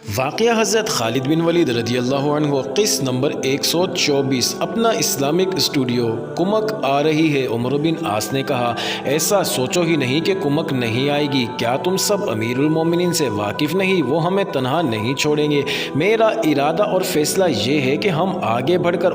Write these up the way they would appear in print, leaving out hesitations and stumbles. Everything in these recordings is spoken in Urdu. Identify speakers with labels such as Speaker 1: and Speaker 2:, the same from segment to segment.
Speaker 1: واقعہ حضرت خالد بن ولید رضی اللہ عنہ، قسط نمبر 124۔ اپنا اسلامک اسٹوڈیو۔ کمک آ رہی ہے۔ عمر بن عاص نے کہا، ایسا سوچو ہی نہیں کہ کمک نہیں آئے گی۔ کیا تم سب امیر المومنین سے واقف نہیں؟ وہ ہمیں تنہا نہیں چھوڑیں گے۔ میرا ارادہ اور فیصلہ یہ ہے کہ ہم آگے بڑھ کر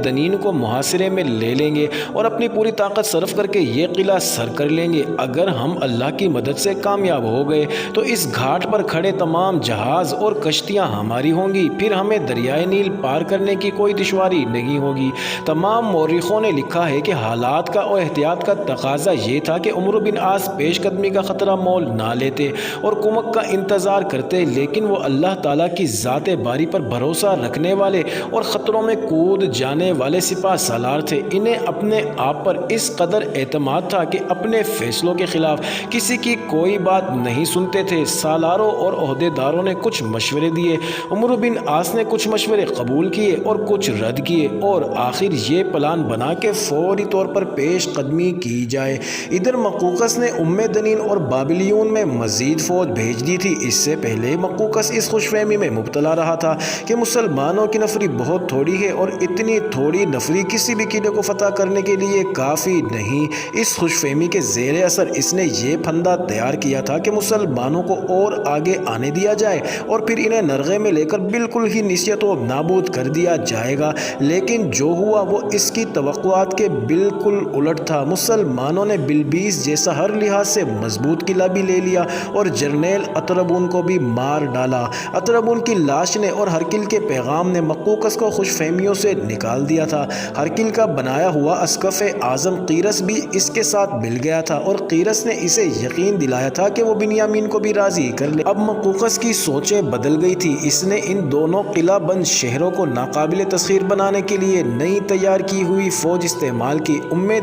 Speaker 1: دنین کو محاصرے میں لے لیں گے اور اپنی پوری طاقت صرف کر کے یہ قلعہ سر کر لیں گے۔ اگر ہم اللہ کی مدد سے کامیاب ہو گئے تو اس گھاٹ پر کھڑے تمام جہاز اور کشتیاں ہماری ہوں گی، پھر ہمیں دریائے نیل پار کرنے کی کوئی دشواری نہیں ہوگی۔ تمام مورخوں نے لکھا ہے کہ حالات کا اور احتیاط کا تقاضا یہ تھا کہ عمر بن عاص پیش قدمی کا خطرہ مول نہ لیتے اور کمک کا انتظار کرتے، لیکن وہ اللہ تعالیٰ کی ذات باری پر بھروسہ رکھنے والے اور خطروں میں کود جانے والے سپاہ سالار تھے۔ انہیں اپنے آپ پر اس قدر اعتماد تھا کہ اپنے فیصلوں کے خلاف کسی کی کوئی بات نہیں سنتے تھے۔ سالاروں اور عہدے داروں نے کچھ مشورے دیے، عمر بن عاص نے کچھ مشورے قبول کیے اور کچھ رد کیے، اور آخر یہ پلان بنا کہ فوری طور پر پیش قدمی کی جائے۔ ادھر مقوقس نے دنین اور بابلیون میں مزید فوج بھیج دی تھی۔ اس سے پہلے مقوقس اس خوش فہمی میں مبتلا رہا تھا کہ مسلمانوں کی نفری بہت تھوڑی ہے اور اتنی تھوڑی نفری کسی بھی قلعے کو فتح کرنے کے لیے کافی نہیں۔ اس خوش فہمی کے زیر اثر اس نے یہ پھندا تیار کیا تھا کہ مسلمانوں کو اور آگے آنے دیا جائے اور پھر انہیں نرغے میں لے کر بالکل ہی نسیت و نابود کر دیا جائے گا، لیکن جو ہوا وہ اس کی توقعات کے بالکل الٹ تھا۔ مسلمانوں نے بلبیس جیسا ہر لحاظ سے مضبوط قلعہ بھی لے لیا اور جرنیل اطربون کو بھی مار ڈالا۔ اطربون کی لاش نے اور ہرکل کے پیغام نے مقوقس کو خوش فہمیوں سے نکال دیا تھا۔ ہرکل کا بنایا ہوا اسقف اعظم قیرس بھی اس کے ساتھ مل گیا تھا اور قیرس نے اسے یقین دلایا تھا کہ وہ بنیامین کو بھی راضی کر لے۔ اب مقوقس کی سوچیں بدل گئی تھی۔ اس نے ان دونوں قلعہ بند شہروں کو ناقابل تسخیر بنانے کے لیے نئی تیار کی ہوئی فوج استعمال کی۔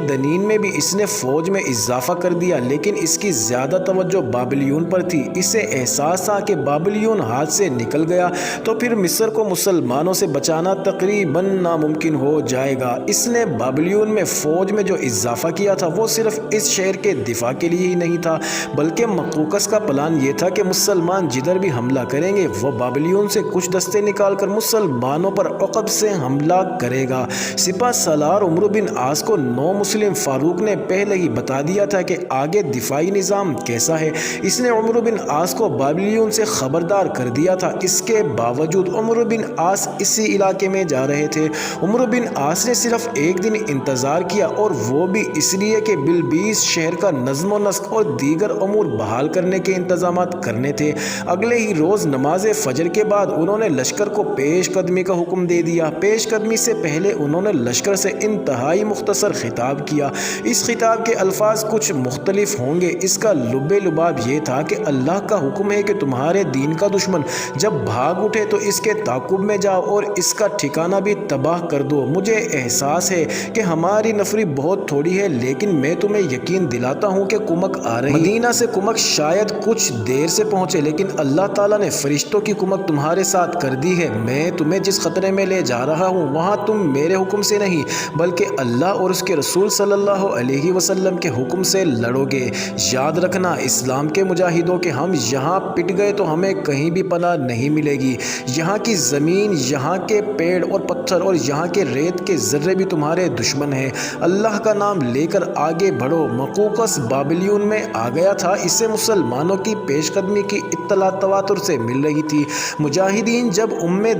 Speaker 1: دنین میں بھی اس نے فوج میں اضافہ کر دیا، لیکن اس کی زیادہ توجہ بابلیون پر تھی۔ اسے احساس تھا کہ بابلیون ہاتھ سے نکل گیا تو پھر مصر کو مسلمانوں سے بچانا تقریباً ناممکن ہو جائے گا۔ اس نے بابلیون میں فوج میں جو اضافہ کیا تھا وہ صرف اس شہر کے دفاع کے لیے ہی نہیں تھا، بلکہ مقوقس کا پلان یہ تھا کہ مسلمان جدھر بھی حملہ کریں گے وہ بابلیون سے کچھ دستے نکال کر مسلمانوں پر عقب سے حملہ کرے گا۔ سپہ سالار عمر بن عاص کو نو مسلم فاروق نے پہلے ہی بتا دیا تھا کہ آگے دفاعی نظام کیسا ہے۔ اس نے عمر بن عاص کو بابلیون سے خبردار کر دیا تھا۔ اس کے باوجود عمر بن عاص اسی علاقے میں جا رہے تھے۔ عمر بن عاص نے صرف ایک دن انتظار کیا، اور وہ بھی اس لیے کہ بلبیس شہر کا نظم و نسق اور دیگر امور بحال کرنے کے انتظامات کرنے تھے۔ اگلے ہی روز نماز فجر کے بعد انہوں نے لشکر کو پیش قدمی کا حکم دے دیا۔ پیش قدمی سے پہلے انہوں نے لشکر سے انتہائی مختصر خطاب کیا۔ اس خطاب کے الفاظ کچھ مختلف ہوں گے۔ اس کا لب لباب یہ تھا کہ اللہ کا حکم ہے کہ تمہارے دین کا دشمن جب بھاگ اٹھے تو اس کے تعاقب میں جاؤ اور اس کا ٹھکانہ بھی تباہ کر دو۔ مجھے احساس ہے کہ ہماری نفری بہت تھوڑی ہے، لیکن میں تمہیں یقین دلاتا ہوں کہ کمک آ رہی ہے۔ مدینہ سے کمک شاید کچھ دیر سے پہنچے، لیکن اللہ تعالیٰ نے فرشتوں کی کمک تمہارے ساتھ کر دی ہے۔ میں تمہیں جس خطرے میں لے جا رہا ہوں وہاں تم میرے حکم سے نہیں بلکہ اللہ اور اس کے رسول صلی اللہ علیہ وسلم کے حکم سے لڑو گے۔ یاد رکھنا اسلام کے مجاہدوں کہ ہم یہاں پٹ گئے تو ہمیں کہیں بھی پناہ نہیں ملے گی۔ یہاں کی زمین، یہاں کے پیڑ اور پتھر اور یہاں کے ریت کے ذرے بھی تمہارے دشمن ہیں۔ اللہ کا نام لے کر آگے بڑھو۔ مقوقس بابلیون میں آ گیا تھا۔ اسے مسلمانوں کی پیش قدمی کی اطلاع تواتر سے مل رہی تھی۔ مجاہدین جب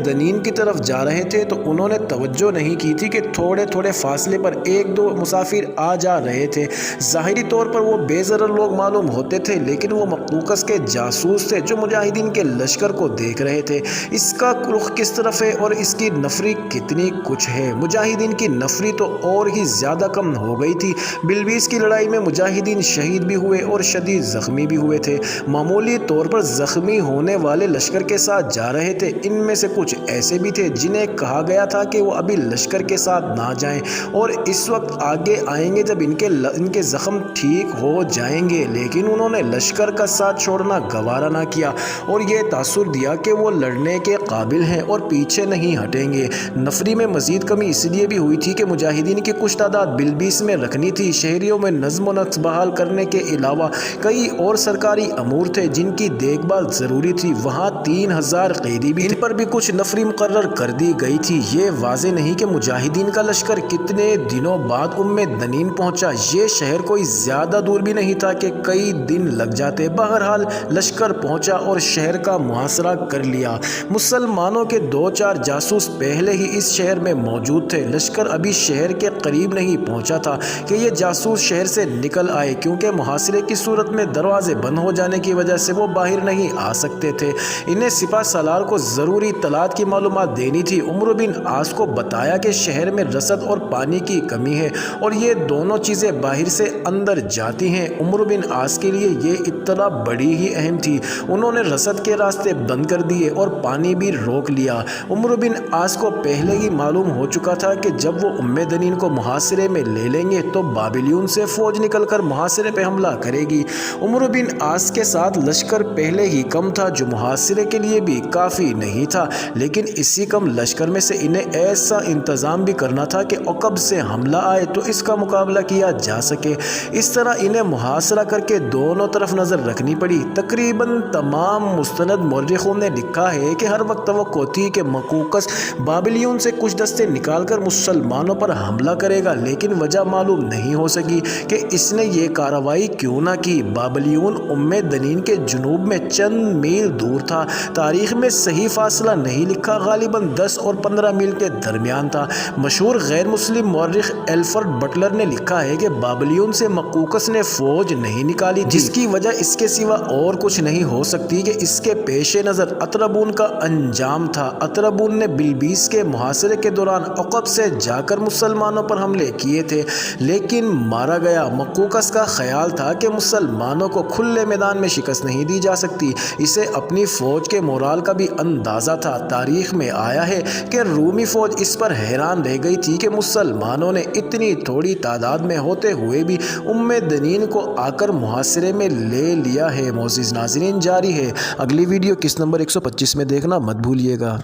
Speaker 1: دنین کی طرف جا رہے تھے تو انہوں نے توجہ نہیں کی تھی کہ تھوڑے تھوڑے فاصلے پر ایک دو مسافر آ جا رہے تھے۔ ظاہری طور پر وہ بے ضرر لوگ معلوم ہوتے تھے، لیکن وہ مقوقس کے جاسوس تھے جو مجاہدین کے لشکر کو دیکھ رہے تھے۔ اس کا رخ کس طرف ہے اور اس کی نفری کتنی کچھ ہے۔ مجاہدین کی نفری تو اور ہی زیادہ کم ہو گئی تھی۔ بلبیس کی لڑائی میں مجاہدین شہید بھی ہوئے اور شدید زخمی بھی ہوئے تھے۔ معمولی طور پر زخمی ہونے والے لشکر کے ساتھ جا رہے تھے۔ ان میں سے کچھ ایسے بھی تھے جنہیں کہا گیا تھا کہ وہ ابھی لشکر کے ساتھ نہ جائیں اور اس وقت آگے آئیں گے جب ان کے زخم ٹھیک ہو جائیں گے، لیکن انہوں نے لشکر کا ساتھ چھوڑنا گوارا نہ کیا اور یہ تاثر دیا کہ وہ لڑنے کے قابل ہیں اور پیچھے نہیں ہٹیں گے۔ نفری میں مزید کمی اس لیے بھی ہوئی تھی کہ مجاہدین کی کچھ تعداد بلبیس میں رکھنی تھی۔ شہریوں میں نظم و نسق بحال کرنے کے علاوہ کئی اور سرکاری امور تھے جن کی دیکھ بھال ضروری تھی۔ وہاں ساتھ 3000 قیدی بھی، ان پر بھی کچھ نفری مقرر کر دی گئی تھی۔ یہ واضح نہیں کہ مجاہدین کا لشکر کتنے دنوں بعد دنین پہنچا۔ یہ شہر کوئی زیادہ دور بھی نہیں تھا کہ کئی دن لگ جاتے۔ بہرحال لشکر پہنچا اور شہر کا محاصرہ کر لیا۔ مسلمانوں کے 2-4 جاسوس پہلے ہی اس شہر میں موجود تھے۔ لشکر ابھی شہر کے قریب نہیں پہنچا تھا کہ یہ جاسوس شہر سے نکل آئے، کیونکہ محاصرے کی صورت میں دروازے بند ہو جانے کی وجہ سے وہ باہر نہیں آ سکتے تھے۔ انہیں سپہ سالار کو ضروری اطلاعات کی معلومات دینی تھی۔ عمرو بن عاص کو بتایا کہ شہر میں رسد اور پانی کی کمی ہے اور یہ دونوں چیزیں باہر سے اندر جاتی ہیں۔ عمرو بن عاص کے لیے یہ اطلاع بڑی ہی اہم تھی۔ انہوں نے رسد کے راستے بند کر دیے اور پانی بھی روک لیا۔ عمرو بن عاص کو پہلے ہی معلوم ہو چکا تھا کہ جب وہ دنین کو محاصرے میں لے لیں گے تو بابلیون سے فوج نکل کر محاصرے پہ حملہ کرے گی۔ عمرو بن عاص کے ساتھ لشکر پہلے ہی کم تھا، جو محاصرے کے لیے بھی کافی نہیں تھا، لیکن اسی کم لشکر میں سے انہیں ایسا انتظام بھی کرنا تھا کہ عقب سے حملہ آئے تو اس کا مقابلہ کیا جا سکے۔ اس طرح انہیں محاصرہ کر کے دونوں طرف نظر رکھنی پڑی۔ تقریباً تمام مستند مورخوں نے لکھا ہے کہ ہر وقت توقع تھی کہ مقوقس بابلیون سے کچھ دستے نکال کر مسلمانوں پر حملہ کرے گا، لیکن وجہ معلوم نہیں ہو سکی کہ اس نے یہ کارروائی کیوں نہ کی۔ بابلیون دنین کے جنوب میں چند میل دور تھا۔ تاریخ میں صحیح فاصلہ نہیں لکھا، غالباً 10 اور 15 میل کے درمیان تھا۔ مشہور غیر مسلم مورخ ایلفرڈ بٹلر نے لکھا ہے کہ بابلیون سے مقوقس نے فوج نہیں نکالی، جس کی وجہ اس کے سوا اور کچھ نہیں ہو سکتی کہ اس کے پیش نظر اترابون کا انجام تھا۔ اترابون نے بلبیس کے محاصرے کے دوران عقب سے جا کر مسلمانوں پر حملے کیے تھے، لیکن مارا گیا۔ مقوقس کا خیال تھا کہ مسلمانوں کو کھلے میدان میں شکست نہیں دی جا سکتی۔ اسے اپنی فوج کے مورال کا بھی اندازہ تھا۔ تاریخ میں آیا ہے کہ رومی فوج اس پر حیران رہ گئی تھی کہ مسلمانوں نے اتنی تھوڑی تعداد میں ہوتے ہوئے بھی دنین کو آ کر محاصرے میں لے لیا ہے۔ معزز ناظرین، جاری ہے اگلی ویڈیو، کس نمبر 125 میں دیکھنا مت بھولیے گا۔